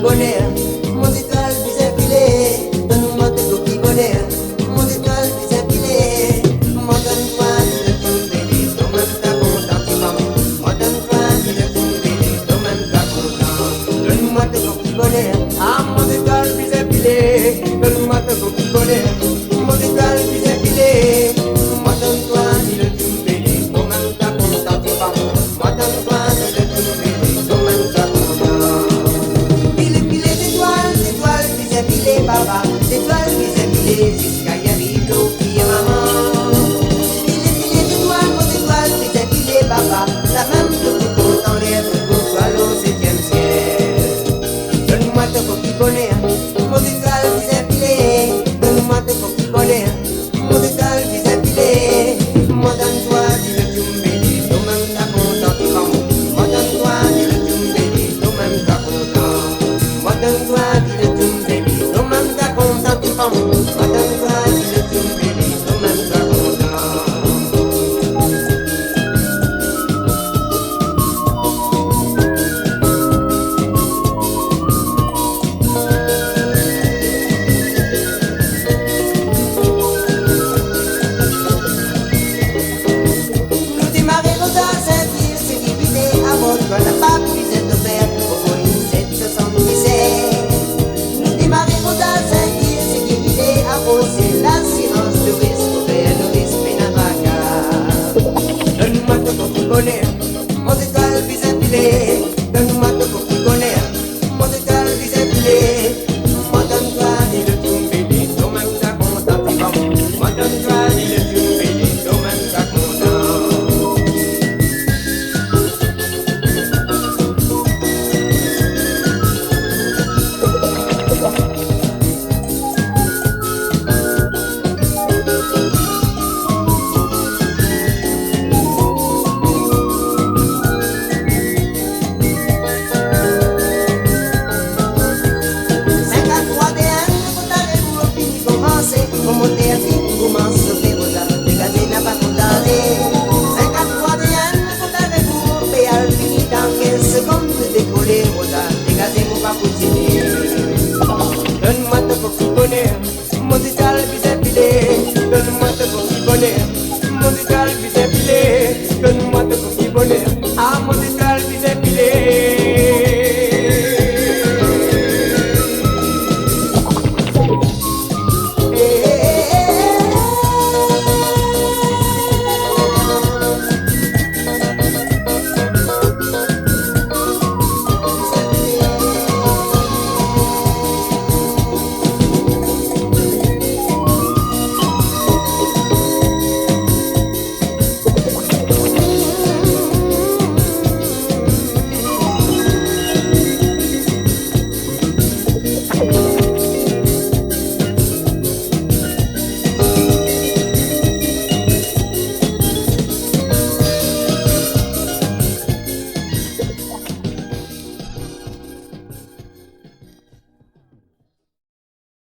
bonheur, mon étoile plus empilée. Donne-moi tes coquilles bonheur, mon étoile plus empilée. Moi donne-toi une tombée, toi-même t'as content, moi donne-toi une tombée, toi-même t'as content. Donne-moi tes coquilles bonheur, ah mon étoile plus empilée. Donne-moi tes coquilles bonheur, mon étoile plus empilée. Moi donne-toi une tombée, toi-même t'as content, moi donne-toi une tombée, toi-même t'as content. Pile d'étoiles, d'étoiles, puis épilées, papa. D'étoiles, puis épilées, jusqu'à y arriver au pied, maman. Pile d'étoiles, mon étoile, puis épilées, papa. La même que tout content, les pour toi, au 7e ciel. Donne-moi ton coquille bonheur, mon étoile, puis épilées. Donne-moi ton coquille bonheur, mon étoile, puis épilées. Moi, donne-toi du tumbéli, toi-même t'as content, tu vas. Moi, donne-toi du tumbéli, toi-même t'as content. Moi donne-toi, dis le tout, baby. Toi-même t'as content, tu vas.